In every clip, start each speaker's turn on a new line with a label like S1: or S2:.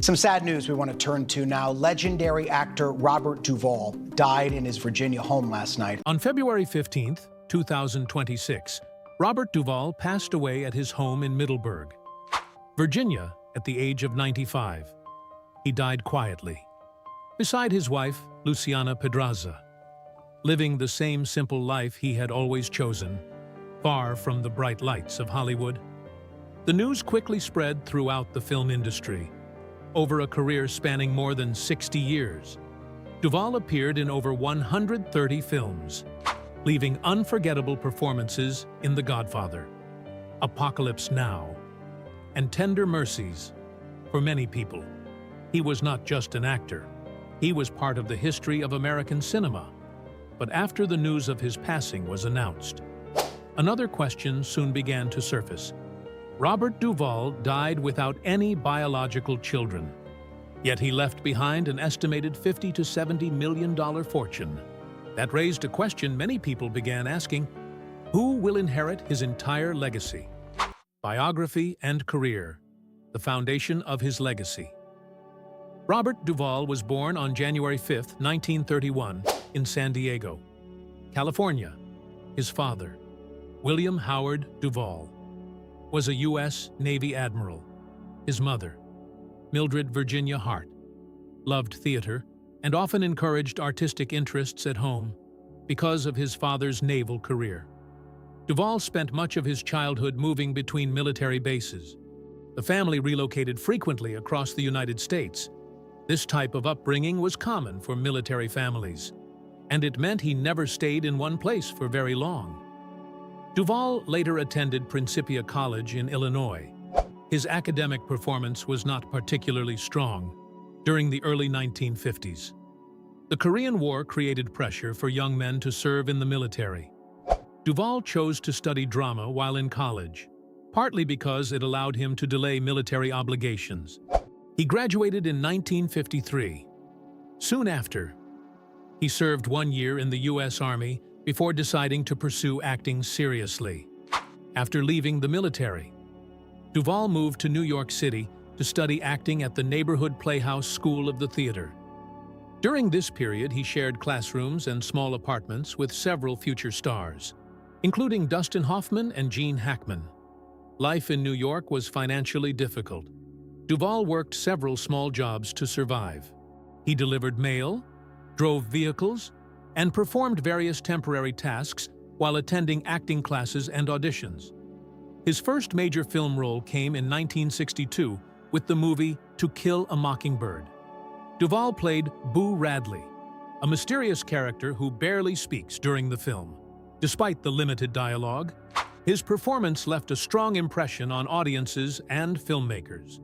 S1: Some sad news we want to turn to now. Legendary actor Robert Duvall died in his Virginia home last night.
S2: On February 15th, 2026, Robert Duvall passed away at his home in Middleburg, Virginia, at the age of 95. He died quietly, beside his wife, Luciana Pedraza, living the same simple life he had always chosen, far from the bright lights of Hollywood. The news quickly spread throughout the film industry. Over a career spanning more than 60 years, Duvall appeared in over 130 films, leaving unforgettable performances in The Godfather, Apocalypse Now, and Tender Mercies. For many people, he was not just an actor. He was part of the history of American cinema. But after the news of his passing was announced, another question soon began to surface. Robert Duvall died without any biological children, yet he left behind an estimated $50 to $70 million fortune. That raised a question many people began asking: who will inherit his entire legacy? Biography and career, the foundation of his legacy. Robert Duvall was born on January 5, 1931, in San Diego, California. His father, William Howard Duvall, was a U.S. Navy admiral. His mother, Mildred Virginia Hart, loved theater and often encouraged artistic interests at home because of his father's naval career. Duvall spent much of his childhood moving between military bases. The family relocated frequently across the United States. This type of upbringing was common for military families, and it meant he never stayed in one place for very long. Duvall later attended Principia College in Illinois. His academic performance was not particularly strong during the early 1950s. The Korean War created pressure for young men to serve in the military. Duvall chose to study drama while in college, partly because it allowed him to delay military obligations. He graduated in 1953. Soon after, he served 1 year in the U.S. Army before deciding to pursue acting seriously. After leaving the military, Duvall moved to New York City to study acting at the neighborhood Playhouse School of the Theater. During this period, he shared classrooms and small apartments with several future stars, including Dustin Hoffman and Gene Hackman. Life in New York was financially difficult. Duvall worked several small jobs to survive. He delivered mail, drove vehicles, and performed various temporary tasks while attending acting classes and auditions. His first major film role came in 1962 with the movie To Kill a Mockingbird. Duvall played Boo Radley, a mysterious character who barely speaks during the film. Despite the limited dialogue, his performance left a strong impression on audiences and filmmakers.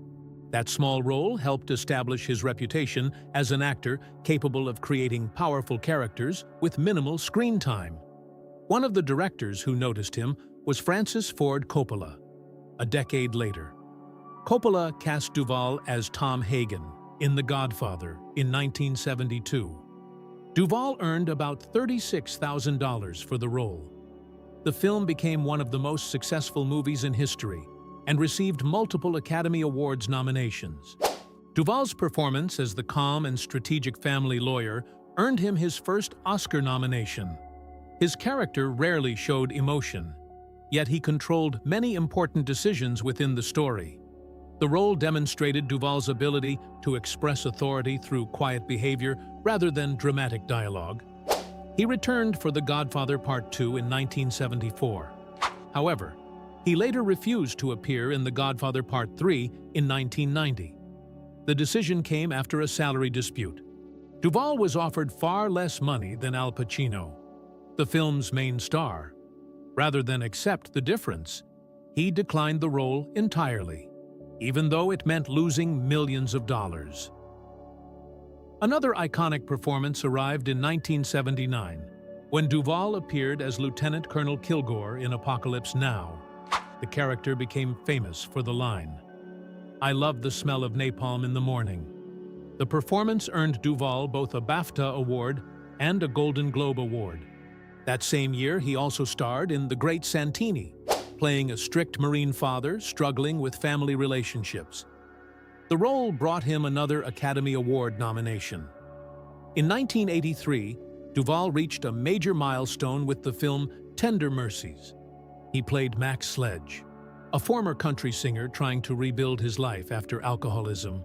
S2: That small role helped establish his reputation as an actor capable of creating powerful characters with minimal screen time. One of the directors who noticed him was Francis Ford Coppola. A decade later, Coppola cast Duvall as Tom Hagen in The Godfather in 1972. Duvall earned about $36,000 for the role. The film became one of the most successful movies in history and received multiple Academy Awards nominations. Duvall's performance as the calm and strategic family lawyer earned him his first Oscar nomination. His character rarely showed emotion, yet he controlled many important decisions within the story. The role demonstrated Duvall's ability to express authority through quiet behavior rather than dramatic dialogue. He returned for The Godfather Part 2 in 1974. However, he later refused to appear in The Godfather Part 3 in 1990. The decision came after a salary dispute. Duvall was offered far less money than Al Pacino, the film's main star. Rather than accept the difference, he declined the role entirely, even though it meant losing millions of dollars. Another iconic performance arrived in 1979, when Duvall appeared as Lieutenant Colonel Kilgore in Apocalypse Now. The character became famous for the line, "I love the smell of napalm in the morning." The performance earned Duvall both a BAFTA award and a Golden Globe award. That same year, he also starred in The Great Santini, playing a strict Marine father struggling with family relationships. The role brought him another Academy Award nomination. In 1983, Duvall reached a major milestone with the film Tender Mercies. He played Max Sledge, a former country singer trying to rebuild his life after alcoholism.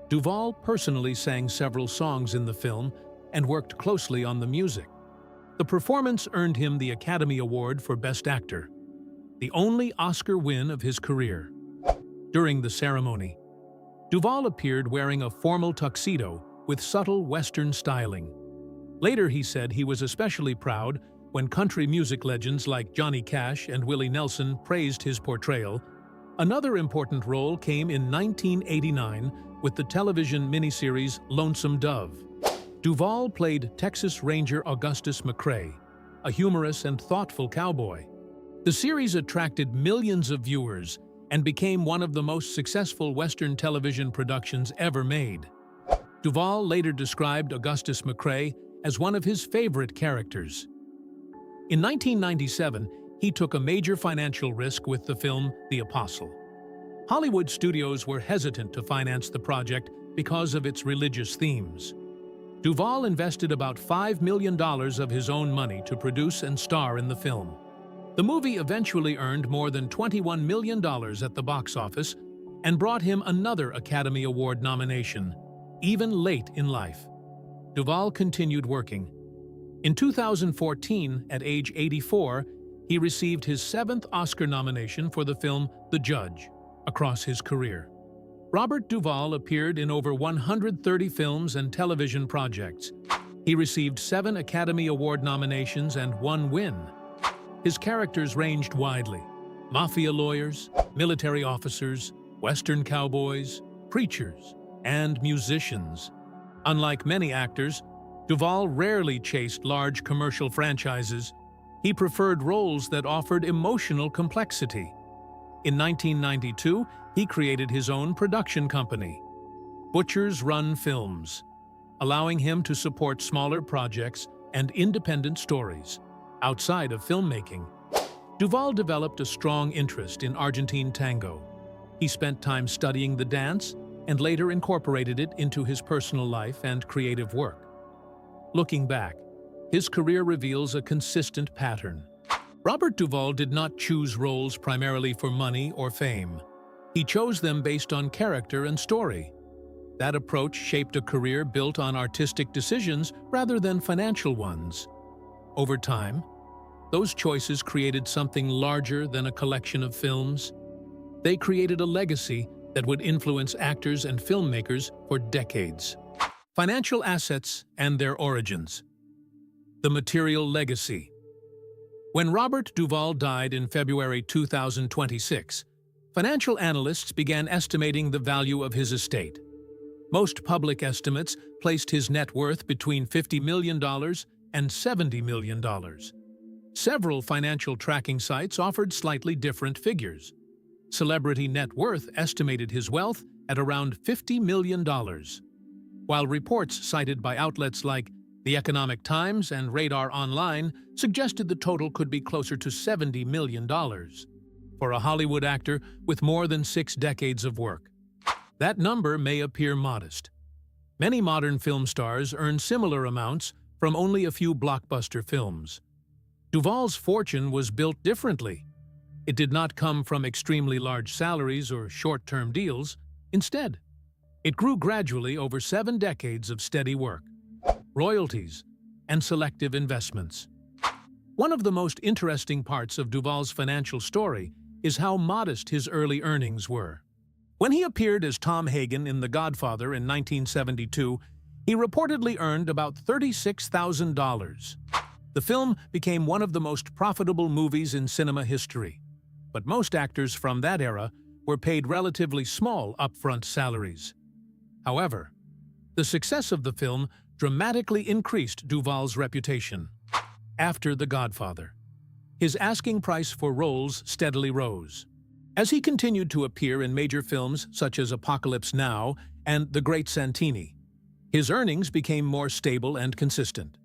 S2: Duvall personally sang several songs in the film and worked closely on the music. The performance earned him the Academy Award for Best Actor, the only Oscar win of his career. During the ceremony, Duvall appeared wearing a formal tuxedo with subtle Western styling. Later, he said he was especially proud when country music legends like Johnny Cash and Willie Nelson praised his portrayal. Another important role came in 1989 with the television miniseries Lonesome Dove. Duvall played Texas Ranger Augustus McCrae, a humorous and thoughtful cowboy. The series attracted millions of viewers and became one of the most successful Western television productions ever made. Duvall later described Augustus McCrae as one of his favorite characters. In 1997, he took a major financial risk with the film The Apostle. Hollywood studios were hesitant to finance the project because of its religious themes. Duvall invested about $5 million of his own money to produce and star in the film. The movie eventually earned more than $21 million at the box office and brought him another Academy Award nomination, even late in life. Duvall continued working. In 2014, at age 84, he received his 7th Oscar nomination for the film The Judge. Across his career, Robert Duvall appeared in over 130 films and television projects. He received 7 Academy Award nominations and 1 win. His characters ranged widely: mafia lawyers, military officers, Western cowboys, preachers, and musicians. Unlike many actors, Duvall rarely chased large commercial franchises. He preferred roles that offered emotional complexity. In 1992, he created his own production company, Butcher's Run Films, allowing him to support smaller projects and independent stories. Outside of filmmaking, Duvall developed a strong interest in Argentine tango. He spent time studying the dance and later incorporated it into his personal life and creative work. Looking back, his career reveals a consistent pattern. Robert Duvall did not choose roles primarily for money or fame. He chose them based on character and story. That approach shaped a career built on artistic decisions rather than financial ones. Over time, those choices created something larger than a collection of films. They created a legacy that would influence actors and filmmakers for decades. Financial assets and their origins. The material legacy. When Robert Duvall died in February 2026, financial analysts began estimating the value of his estate. Most public estimates placed his net worth between $50 million and $70 million. Several financial tracking sites offered slightly different figures. Celebrity Net Worth estimated his wealth at around $50 million, while reports cited by outlets like The Economic Times and Radar Online suggested the total could be closer to $70 million for a Hollywood actor with more than 6 decades of work. That number may appear modest. Many modern film stars earn similar amounts from only a few blockbuster films. Duvall's fortune was built differently. It did not come from extremely large salaries or short-term deals. Instead, it grew gradually over 7 decades of steady work, royalties, and selective investments. One of the most interesting parts of Duvall's financial story is how modest his early earnings were. When he appeared as Tom Hagen in The Godfather in 1972, he reportedly earned about $36,000. The film became one of the most profitable movies in cinema history, but most actors from that era were paid relatively small upfront salaries. However, the success of the film dramatically increased Duvall's reputation. After The Godfather, his asking price for roles steadily rose. As he continued to appear in major films such as Apocalypse Now and The Great Santini, his earnings became more stable and consistent.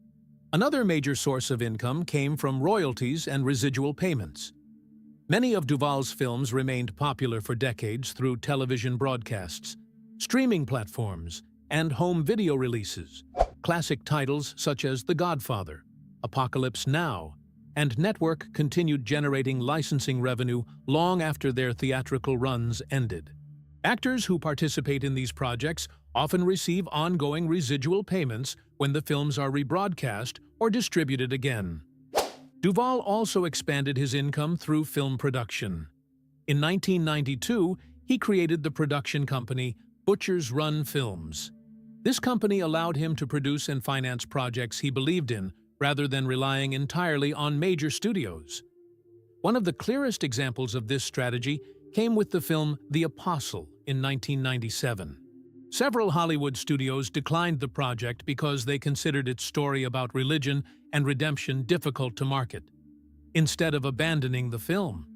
S2: Another major source of income came from royalties and residual payments. Many of Duvall's films remained popular for decades through television broadcasts. streaming platforms, and home video releases. Classic titles such as The Godfather, Apocalypse Now, and Network continued generating licensing revenue long after their theatrical runs ended. Actors who participate in these projects often receive ongoing residual payments when the films are rebroadcast or distributed again. Duvall also expanded his income through film production. In 1992, he created the production company Butcher's Run Films. This company allowed him to produce and finance projects he believed in, rather than relying entirely on major studios. One of the clearest examples of this strategy came with the film The Apostle in 1997. Several Hollywood studios declined the project because they considered its story about religion and redemption difficult to market. Instead of abandoning the film,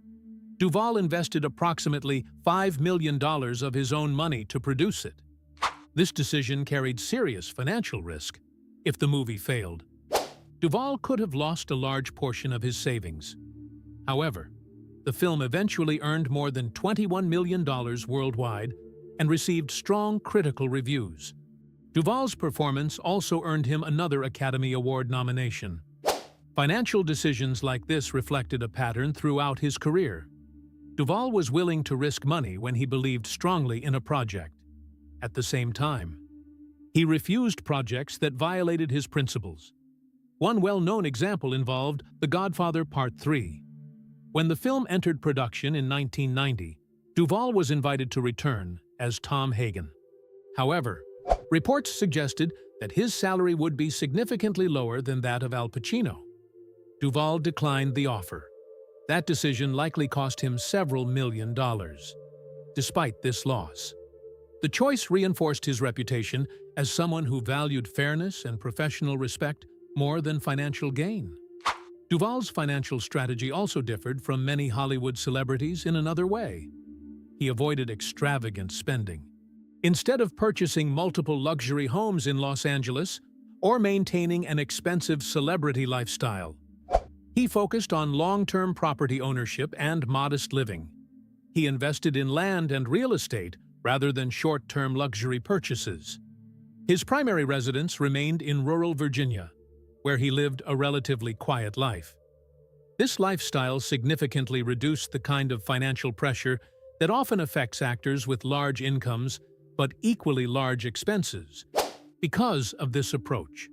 S2: Duvall invested approximately $5 million of his own money to produce it. This decision carried serious financial risk. If the movie failed, Duvall could have lost a large portion of his savings. However, the film eventually earned more than $21 million worldwide and received strong critical reviews. Duvall's performance also earned him another Academy Award nomination. Financial decisions like this reflected a pattern throughout his career. Duvall was willing to risk money when he believed strongly in a project. At the same time, he refused projects that violated his principles. One well-known example involved The Godfather Part 3. When the film entered production in 1990, Duvall was invited to return as Tom Hagen. However, reports suggested that his salary would be significantly lower than that of Al Pacino. Duvall declined the offer. That decision likely cost him several $million. Despite this loss, the choice reinforced his reputation as someone who valued fairness and professional respect more than financial gain. Duvall's financial strategy also differed from many Hollywood celebrities in another way. He avoided extravagant spending. Instead of purchasing multiple luxury homes in Los Angeles or maintaining an expensive celebrity lifestyle, he focused on long-term property ownership and modest living. He invested in land and real estate rather than short-term luxury purchases. His primary residence remained in rural Virginia, where he lived a relatively quiet life. This lifestyle significantly reduced the kind of financial pressure that often affects actors with large incomes but equally large expenses. Because of this approach,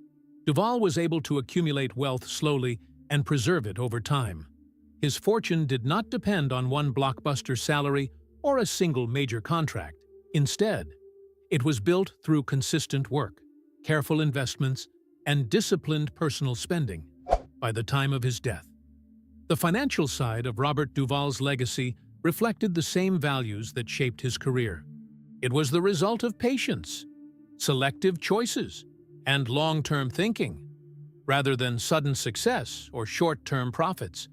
S2: Duvall was able to accumulate wealth slowly and preserve it over time. His fortune did not depend on one blockbuster salary or a single major contract. Instead, it was built through consistent work, careful investments, and disciplined personal spending. By the time of his death, the financial side of Robert Duvall's legacy reflected the same values that shaped his career. It was the result of patience, selective choices, and long-term thinking, rather than sudden success or short-term profits.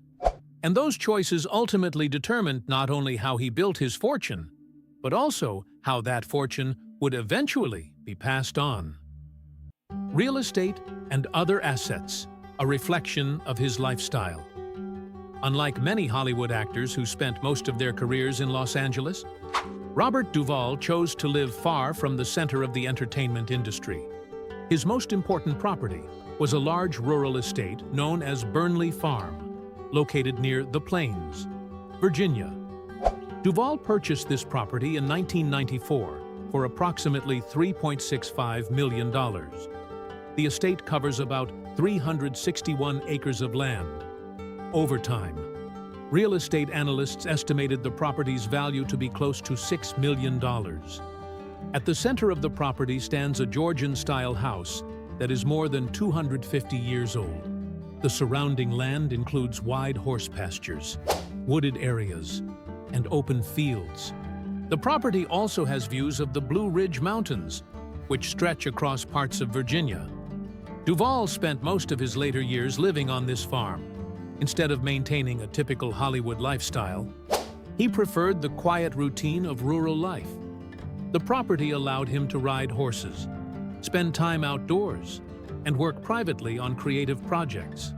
S2: And those choices ultimately determined not only how he built his fortune, but also how that fortune would eventually be passed on. Real estate and other assets, a reflection of his lifestyle. Unlike many Hollywood actors who spent most of their careers in Los Angeles, Robert Duvall chose to live far from the center of the entertainment industry. His most important property was a large rural estate known as Burnley Farm, located near The Plains, Virginia. Duvall purchased this property in 1994 for approximately $3.65 million. The estate covers about 361 acres of land. Over time, real estate analysts estimated the property's value to be close to $6 million. At the center of the property stands a Georgian-style house that is more than 250 years old. The surrounding land includes wide horse pastures, wooded areas, and open fields. The property also has views of the Blue Ridge Mountains, which stretch across parts of Virginia. Duvall spent most of his later years living on this farm. Instead of maintaining a typical Hollywood lifestyle, he preferred the quiet routine of rural life. The property allowed him to ride horses, spend time outdoors, and work privately on creative projects.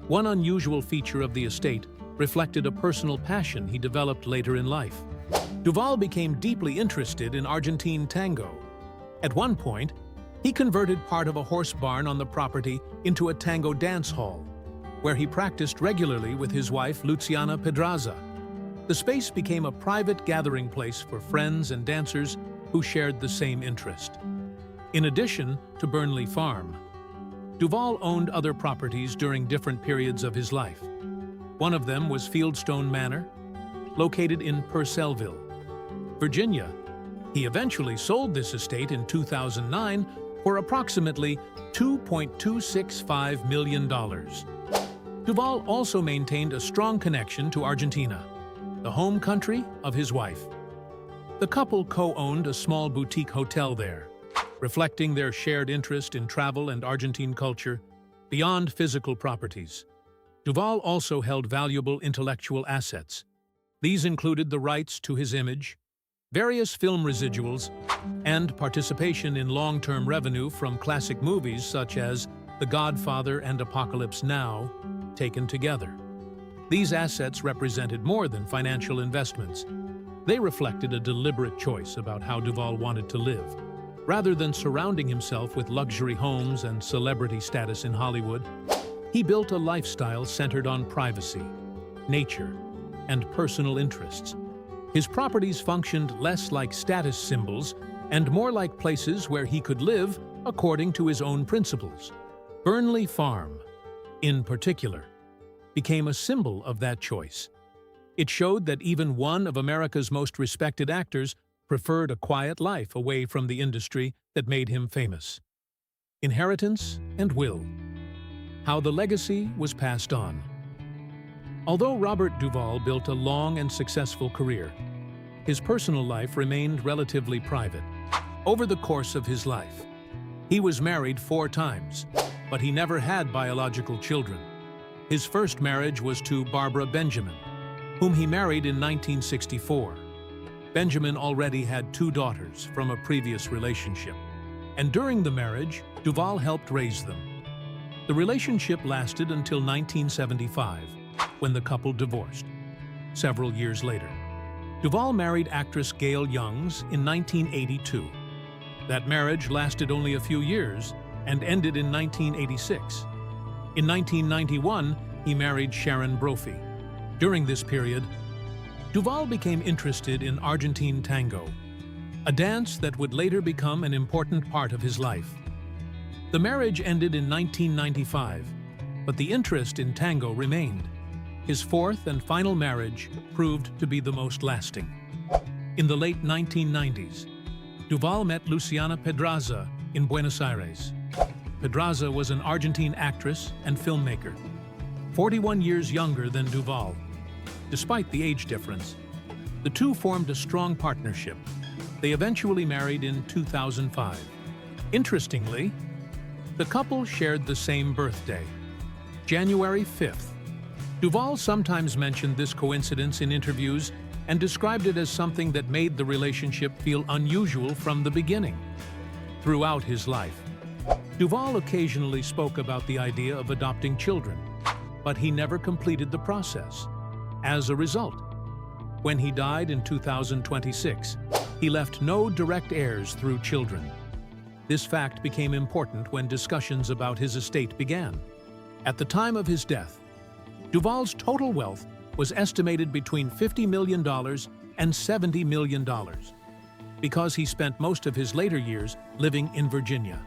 S2: One unusual feature of the estate reflected a personal passion he developed later in life: Duvall became deeply interested in Argentine tango. At one point, he converted part of a horse barn on the property into a tango dance hall, where he practiced regularly with his wife, Luciana Pedraza. The space became a private gathering place for friends and dancers who shared the same interest. In addition to Burnley Farm, Duvall owned other properties during different periods of his life. One of them was Fieldstone Manor, located in Purcellville, Virginia. He eventually sold this estate in 2009 for approximately $2.265 million. Duvall also maintained a strong connection to Argentina, the home country of his wife. The couple co-owned a small boutique hotel there, reflecting their shared interest in travel and Argentine culture beyond physical properties. Duvall also held valuable intellectual assets. These included the rights to his image, various film residuals, and participation in long-term revenue from classic movies such as The Godfather and Apocalypse Now, taken together. These assets represented more than financial investments. They reflected a deliberate choice about how Duvall wanted to live. Rather than surrounding himself with luxury homes and celebrity status in Hollywood, he built a lifestyle centered on privacy, nature, and personal interests. His properties functioned less like status symbols and more like places where he could live according to his own principles. Burnley Farm, in particular, became a symbol of that choice. It showed that even one of America's most respected actors preferred a quiet life away from the industry that made him famous. Inheritance and will. How the legacy was passed on. Although Robert Duvall built a long and successful career, his personal life remained relatively private. Over the course of his life, he was married 4 times, but he never had biological children. His first marriage was to Barbara Benjamin, whom he married in 1964. Benjamin already had 2 daughters from a previous relationship, and during the marriage, Duvall helped raise them. The relationship lasted until 1975, when the couple divorced. Several years later, Duvall married actress Gail Youngs in 1982. That marriage lasted only a few years and ended in 1986. In 1991, he married Sharon Brophy. During this period, Duvall became interested in Argentine tango, a dance that would later become an important part of his life. The marriage ended in 1995, but the interest in tango remained. His 4th and final marriage proved to be the most lasting. In the late 1990s, Duvall met Luciana Pedraza in Buenos Aires. Pedraza was an Argentine actress and filmmaker, 41 years younger than Duvall. Despite the age difference, the two formed a strong partnership. They eventually married in 2005. Interestingly, the couple shared the same birthday, January 5th. Duvall sometimes mentioned this coincidence in interviews and described it as something that made the relationship feel unusual from the beginning. Throughout his life, Duvall occasionally spoke about the idea of adopting children, but he never completed the process. As a result, when he died in 2026, he left no direct heirs through children. This fact became important when discussions about his estate began. At the time of his death, Duvall's total wealth was estimated between $50 million and $70 million, because he spent most of his later years living in Virginia.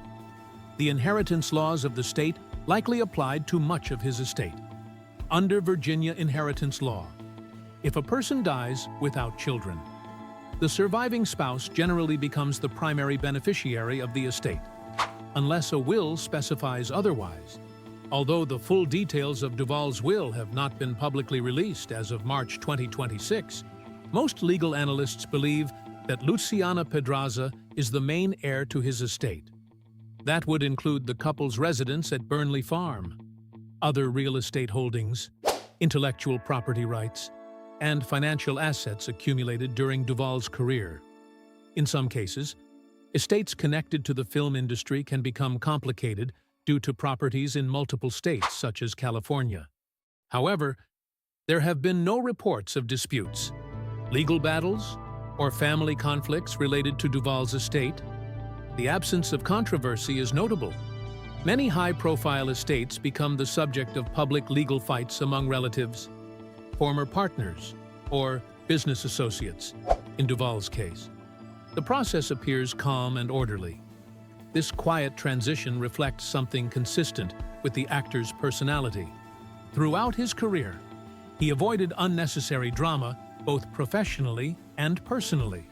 S2: The inheritance laws of the state likely applied to much of his estate. Under Virginia inheritance law, if a person dies without children, the surviving spouse generally becomes the primary beneficiary of the estate, unless a will specifies otherwise. Although the full details of Duvall's will have not been publicly released as of March 2026, most legal analysts believe that Luciana Pedraza is the main heir to his estate. That would include the couple's residence at Burnley Farm, other real estate holdings, intellectual property rights, and financial assets accumulated during Duvall's career. In some cases, estates connected to the film industry can become complicated due to properties in multiple states, such as California. However, there have been no reports of disputes, legal battles, or family conflicts related to Duvall's estate? The absence of controversy is notable. Many high-profile estates become the subject of public legal fights among relatives, former partners, or business associates, in Duvall's case. The process appears calm and orderly. This quiet transition reflects something consistent with the actor's personality. Throughout his career, he avoided unnecessary drama both professionally and personally.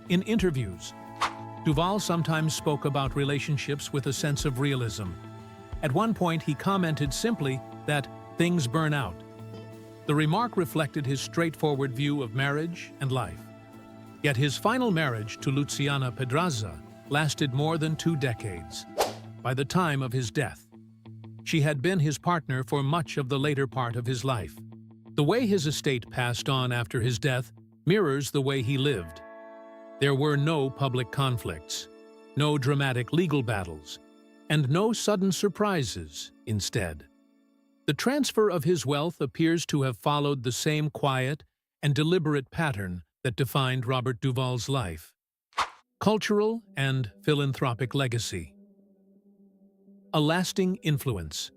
S2: In interviews, Duvall sometimes spoke about relationships with a sense of realism. At one point, he commented simply that things burn out. The remark reflected his straightforward view of marriage and life. Yet his final marriage to Luciana Pedraza lasted more than 2 decades. By the time of his death, she had been his partner for much of the later part of his life. The way his estate passed on after his death mirrors the way he lived. There were no public conflicts, no dramatic legal battles, and no sudden surprises instead. The transfer of his wealth appears to have followed the same quiet and deliberate pattern that defined Robert Duvall's life. Cultural and philanthropic legacy. A lasting influence.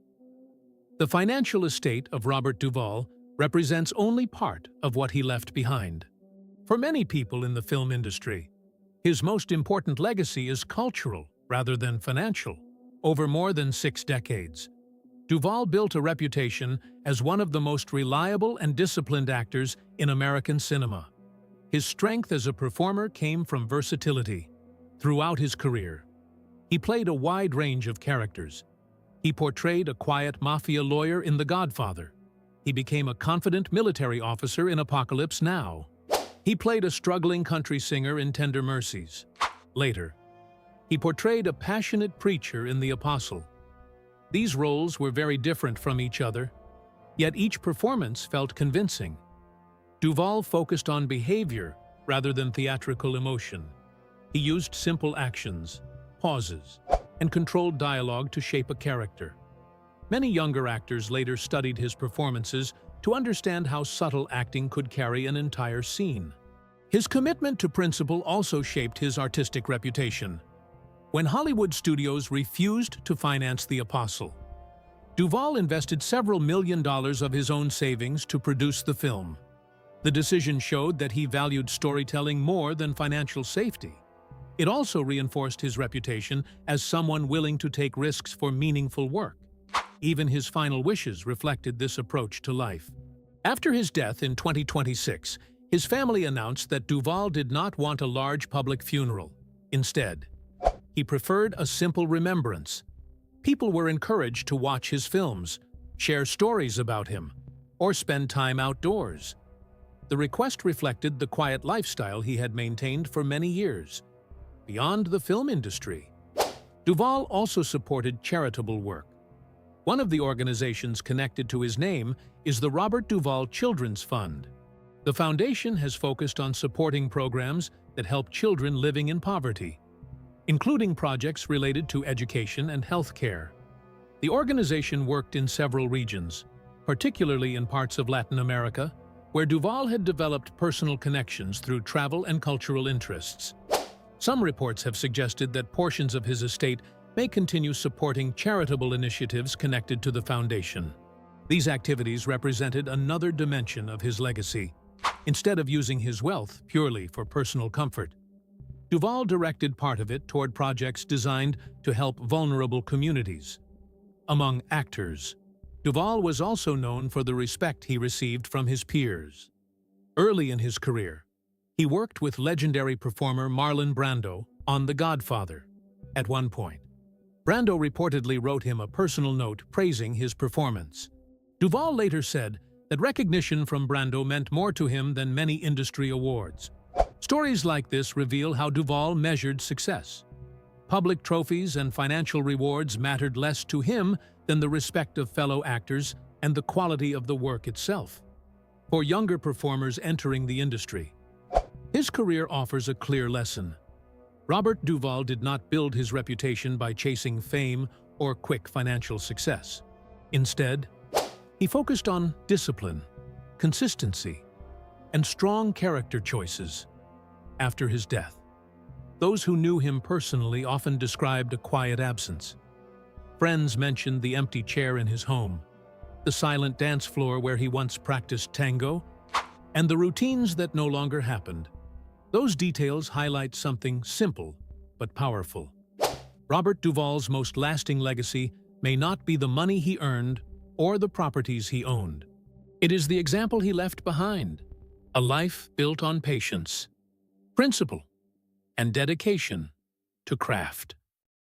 S2: The financial estate of Robert Duvall represents only part of what he left behind. For many people in the film industry, his most important legacy is cultural rather than financial. Over more than 6 decades, Duvall built a reputation as one of the most reliable and disciplined actors in American cinema. His strength as a performer came from versatility. Throughout his career, he played a wide range of characters. He portrayed a quiet mafia lawyer in The Godfather. He became a confident military officer in Apocalypse Now. He played a struggling country singer in Tender Mercies. Later, he portrayed a passionate preacher in The Apostle. These roles were very different from each other, yet each performance felt convincing. Duvall focused on behavior rather than theatrical emotion. He used simple actions, pauses, and controlled dialogue to shape a character. Many younger actors later studied his performances to understand how subtle acting could carry an entire scene. His commitment to principle also shaped his artistic reputation. When Hollywood studios refused to finance The Apostle, Duvall invested several $1 million of his own savings to produce the film. The decision showed that he valued storytelling more than financial safety. It also reinforced his reputation as someone willing to take risks for meaningful work. Even his final wishes reflected this approach to life. After his death in 2026, his family announced that Duvall did not want a large public funeral. Instead, he preferred a simple remembrance. People were encouraged to watch his films, share stories about him, or spend time outdoors. The request reflected the quiet lifestyle he had maintained for many years. Beyond the film industry, Duvall also supported charitable work. One of the organizations connected to his name is the Robert Duvall Children's Fund. The foundation has focused on supporting programs that help children living in poverty, including projects related to education and health care. The organization worked in several regions, particularly in parts of Latin America, where Duvall had developed personal connections through travel and cultural interests. Some reports have suggested that portions of his estate may continue supporting charitable initiatives connected to the foundation. These activities represented another dimension of his legacy. Instead of using his wealth purely for personal comfort, Duvall directed part of it toward projects designed to help vulnerable communities. Among actors, Duvall was also known for the respect he received from his peers. Early in his career, he worked with legendary performer Marlon Brando on The Godfather. At one point, Brando reportedly wrote him a personal note praising his performance. Duvall later said that recognition from Brando meant more to him than many industry awards. Stories like this reveal how Duvall measured success. Public trophies and financial rewards mattered less to him than the respect of fellow actors and the quality of the work itself. For younger performers entering the industry, his career offers a clear lesson. Robert Duvall did not build his reputation by chasing fame or quick financial success. Instead, he focused on discipline, consistency, and strong character choices. after his death. Those who knew him personally often described a quiet absence. Friends mentioned the empty chair in his home, the silent dance floor where he once practiced tango, and the routines that no longer happened. Those details highlight something simple but powerful. Robert Duvall's most lasting legacy may not be the money he earned or the properties he owned. It is the example he left behind, a life built on patience, principle, and dedication to craft.